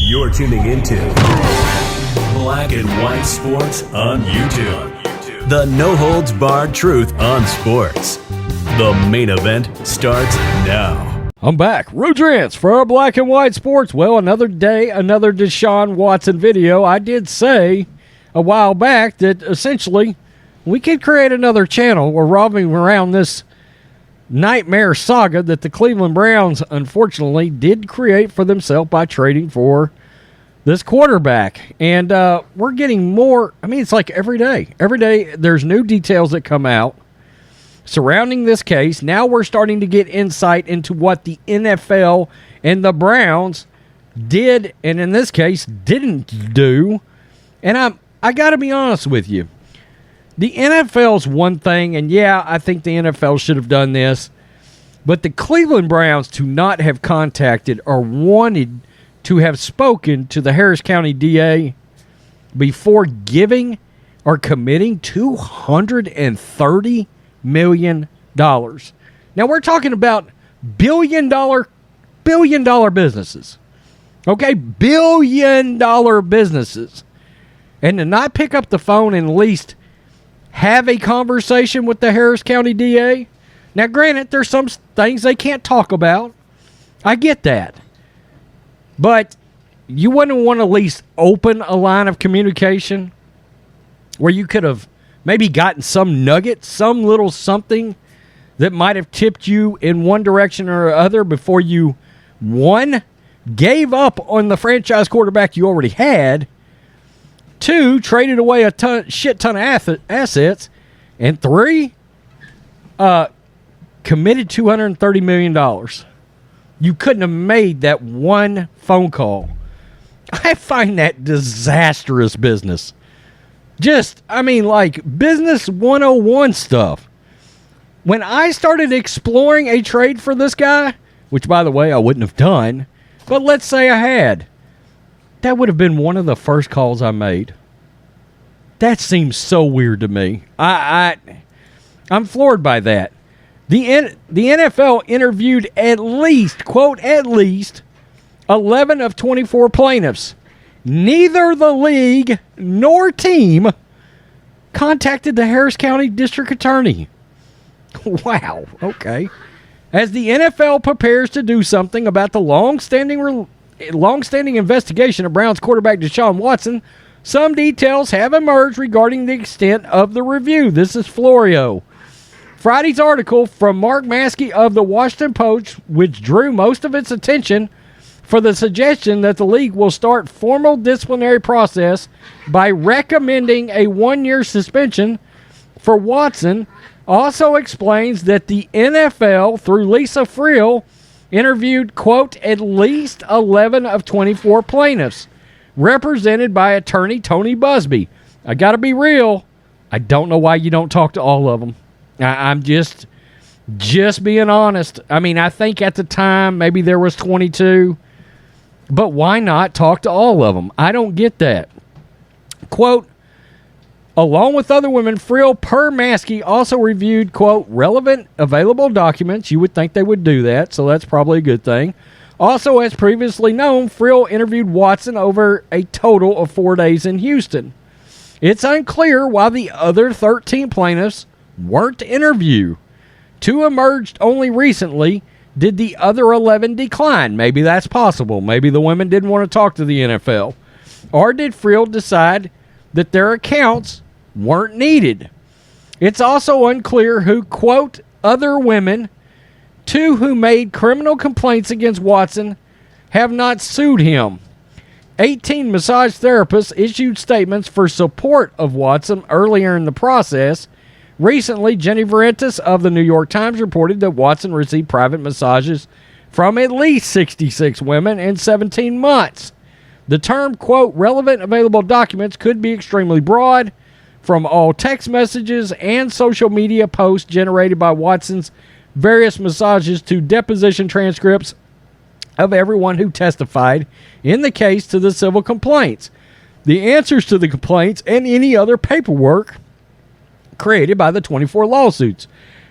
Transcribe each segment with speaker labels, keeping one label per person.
Speaker 1: You're tuning into Black and White Sports on YouTube. The no-holds-barred truth on sports. The main event starts now.
Speaker 2: I'm back. Rudrance for Black and White Sports. Well, another day, another Deshaun Watson video. I did say a while back that essentially we could create another channel revolving around this nightmare saga that the Cleveland Browns unfortunately did create for themselves by trading for this quarterback. And we're getting more. I mean, it's like every day. Every day there's new details that come out surrounding this case. Now we're starting to get insight into what the NFL and the Browns did, and in this case, didn't do. And I got to be honest with you. The NFL's one thing, and yeah, I think the NFL should have done this, but the Cleveland Browns to not have contacted or wanted to have spoken to the Harris County DA before giving or committing $230 million. Now we're talking about billion dollar businesses. Okay, $1 billion businesses. And to not pick up the phone and at least have a conversation with the Harris County DA. Now, granted, there's some things they can't talk about. I get that. But you wouldn't want to at least open a line of communication where you could have maybe gotten some nugget, some little something that might have tipped you in one direction or other before you, one, gave up on the franchise quarterback you already had, two, traded away a shit ton of assets, and three, committed $230 million. You couldn't have made that one phone call. I find that disastrous business. Just, I mean, like business 101 stuff. When I started exploring a trade for this guy, which, by the way, I wouldn't have done, but let's say I had, that would have been one of the first calls I made. That seems so weird to me. I'm floored by that. The NFL interviewed at least, quote, at least 11 of 24 plaintiffs. Neither the league nor team contacted the Harris County District Attorney. Wow, okay. As the NFL prepares to do something about the long-standing investigation of Browns quarterback Deshaun Watson, some details have emerged regarding the extent of the review. This is Florio. Friday's article from Mark Maskey of the Washington Post, which drew most of its attention for the suggestion that the league will start formal disciplinary process by recommending a 1-year suspension for Watson, also explains that the NFL, through Lisa Friel, interviewed, quote, at least 11 of 24 plaintiffs, represented by attorney Tony Busby. I got to be real. I don't know why you don't talk to all of them. I'm just being honest. I mean, I think at the time maybe there was 22, but why not talk to all of them? I don't get that. Quote, along with other women, Friel per Maskey also reviewed, quote, relevant available documents. You would think they would do that, so that's probably a good thing. Also, as previously known, Friel interviewed Watson over a total of 4 days in Houston. It's unclear why the other 13 plaintiffs weren't interviewed. 2 emerged only recently. Did the other 11 decline? Maybe that's possible. Maybe the women didn't want to talk to the NFL. Or did Friel decide that their accounts weren't needed? It's also unclear who, quote, other women, 2 who made criminal complaints against Watson, have not sued him. 18 massage therapists issued statements for support of Watson earlier in the process. Recently, Jenny Varentis of the New York Times reported that Watson received private massages from at least 66 women in 17 months. The term, quote, relevant available documents could be extremely broad, from all text messages and social media posts generated by Watson's various massages to deposition transcripts of everyone who testified in the case to the civil complaints, the answers to the complaints, and any other paperwork created by the 24 lawsuits.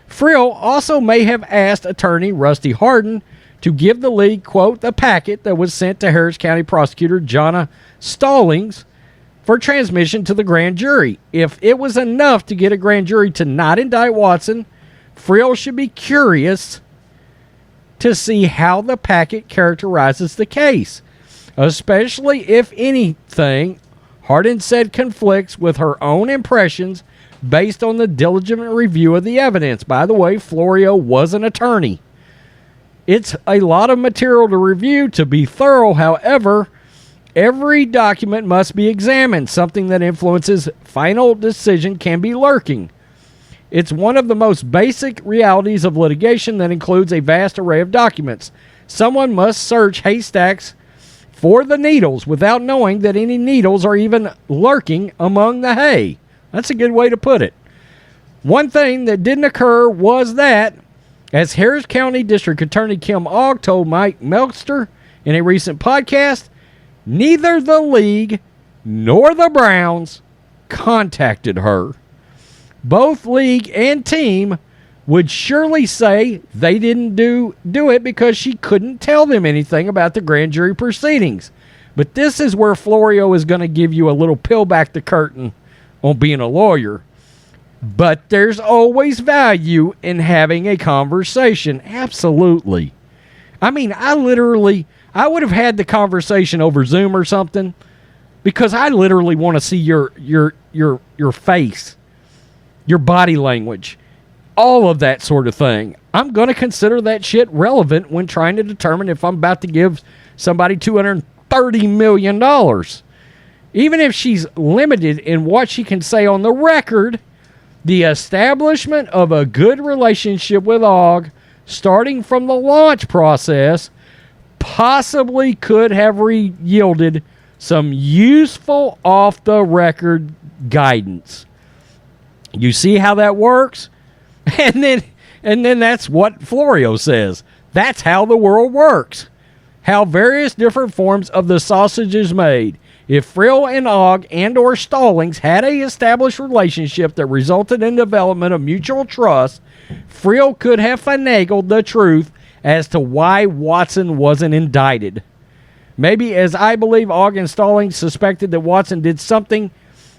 Speaker 2: Friel also may have asked attorney Rusty Hardin to give the league, quote, the packet that was sent to Harris County Prosecutor Jonna Stallings for transmission to the grand jury. If it was enough to get a grand jury to not indict Watson, Friel should be curious to see how the packet characterizes the case, especially if anything Hardin said conflicts with her own impressions based on the diligent review of the evidence. By the way, Florio was an attorney. It's a lot of material to review to be thorough. However, every document must be examined. Something that influences final decision can be lurking. It's one of the most basic realities of litigation that includes a vast array of documents. Someone must search haystacks for the needles without knowing that any needles are even lurking among the hay. That's a good way to put it. One thing that didn't occur was that, as Harris County District Attorney Kim Ogg told Mike Melster in a recent podcast, neither the league nor the Browns contacted her. Both league and team would surely say they didn't do it because she couldn't tell them anything about the grand jury proceedings. But this is where Florio is going to give you a little peel back the curtain on being a lawyer. But there's always value in having a conversation. Absolutely. I mean, I would have had the conversation over Zoom or something because I literally want to see your face, your body language, all of that sort of thing. I'm going to consider that shit relevant when trying to determine if I'm about to give somebody $230 million. Even if she's limited in what she can say on the record, the establishment of a good relationship with Ogg, starting from the launch process, possibly could have yielded some useful off-the-record guidance. You see how that works? And then that's what Florio says. That's how the world works. How various different forms of the sausage is made. If Friel and Ogg and or Stallings had a established relationship that resulted in development of mutual trust, Friel could have finagled the truth as to why Watson wasn't indicted. Maybe, as I believe Ogg and Stallings suspected that Watson did something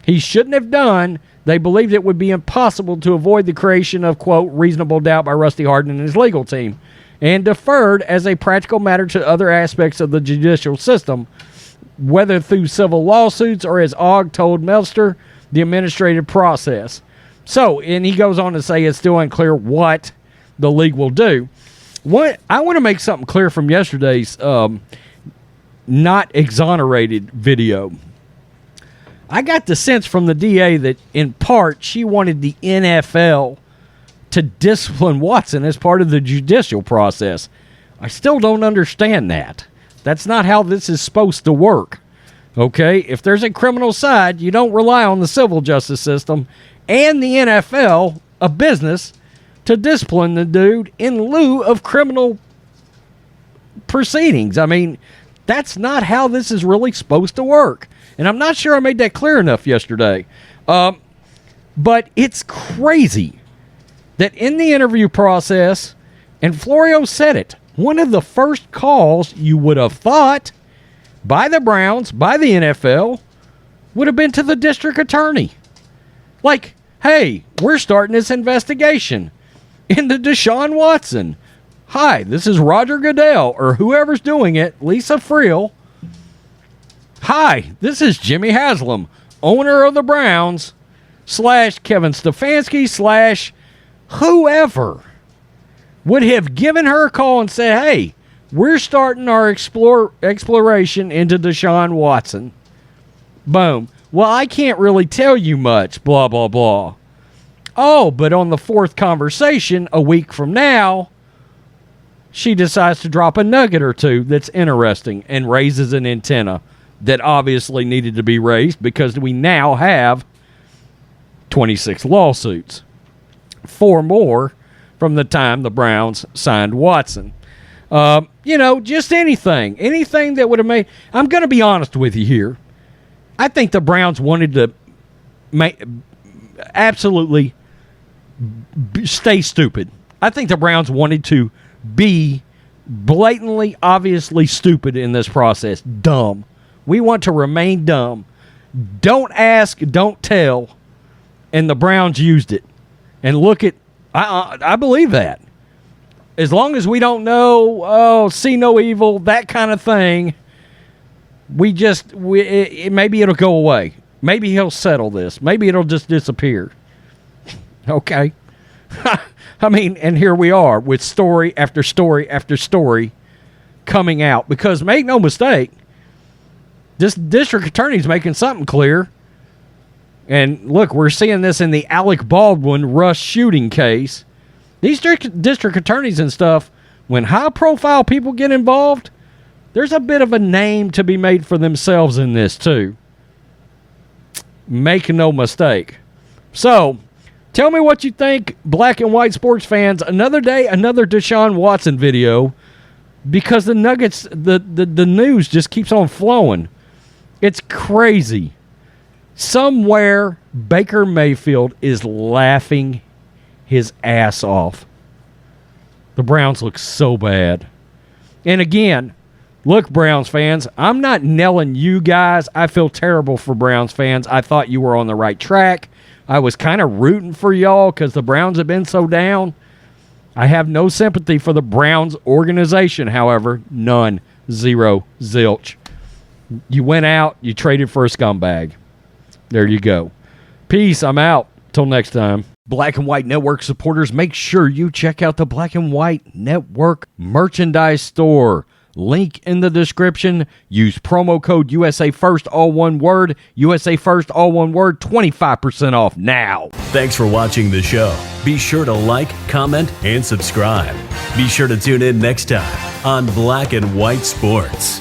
Speaker 2: he shouldn't have done, they believed it would be impossible to avoid the creation of, quote, reasonable doubt by Rusty Hardin and his legal team, and deferred as a practical matter to other aspects of the judicial system, whether through civil lawsuits or, as Ogg told Melster, the administrative process. So, and he goes on to say it's still unclear what the league will do. I want to make something clear from yesterday's not exonerated video. I got the sense from the DA that, in part, she wanted the NFL to discipline Watson as part of the judicial process. I still don't understand that. That's not how this is supposed to work. Okay? If there's a criminal side, you don't rely on the civil justice system and the NFL, a business, to discipline the dude in lieu of criminal proceedings. I mean, that's not how this is really supposed to work. And I'm not sure I made that clear enough yesterday. But it's crazy that in the interview process, and Florio said it, one of the first calls you would have thought by the Browns, by the NFL, would have been to the district attorney. Like, hey, we're starting this investigation into Deshaun Watson. Hi, this is Roger Goodell, or whoever's doing it, Lisa Friel. Hi, this is Jimmy Haslam, owner of the Browns, / Kevin Stefanski / whoever would have given her a call and said, hey, we're starting our exploration into Deshaun Watson. Boom. Well, I can't really tell you much, blah, blah, blah. Oh, but on the fourth conversation, a week from now, she decides to drop a nugget or two that's interesting and raises an antenna that obviously needed to be raised because we now have 26 lawsuits. 4 more from the time the Browns signed Watson. Just anything that would have made... I'm going to be honest with you here. I think the Browns wanted to absolutely stay stupid. I think the Browns wanted to be blatantly, obviously stupid in this process. Dumb. We want to remain dumb. Don't ask, don't tell. And the Browns used it. And look at, I believe that. As long as we don't know, see no evil, that kind of thing, maybe it'll go away. Maybe he'll settle this. Maybe it'll just disappear. Okay. I mean, and here we are with story after story after story coming out. Because make no mistake, this district attorney's making something clear. And look, we're seeing this in the Alec Baldwin Rush shooting case. These district attorneys and stuff, when high-profile people get involved, there's a bit of a name to be made for themselves in this, too. Make no mistake. So, tell me what you think, black and white sports fans. Another day, another Deshaun Watson video, because the Nuggets, the news just keeps on flowing. It's crazy. Somewhere, Baker Mayfield is laughing his ass off. The Browns look so bad. And again, look, Browns fans, I'm not nailing you guys. I feel terrible for Browns fans. I thought you were on the right track. I was kind of rooting for y'all because the Browns have been so down. I have no sympathy for the Browns organization, however. None. Zero. Zilch. You went out. You traded for a scumbag. There you go. Peace. I'm out. Till next time. Black and White Network supporters, make sure you check out the Black and White Network merchandise store. Link in the description. Use promo code USA First, all one word. USA First, all one word. 25% off now.
Speaker 1: Thanks for watching the show. Be sure to like, comment, and subscribe. Be sure to tune in next time on Black and White Sports.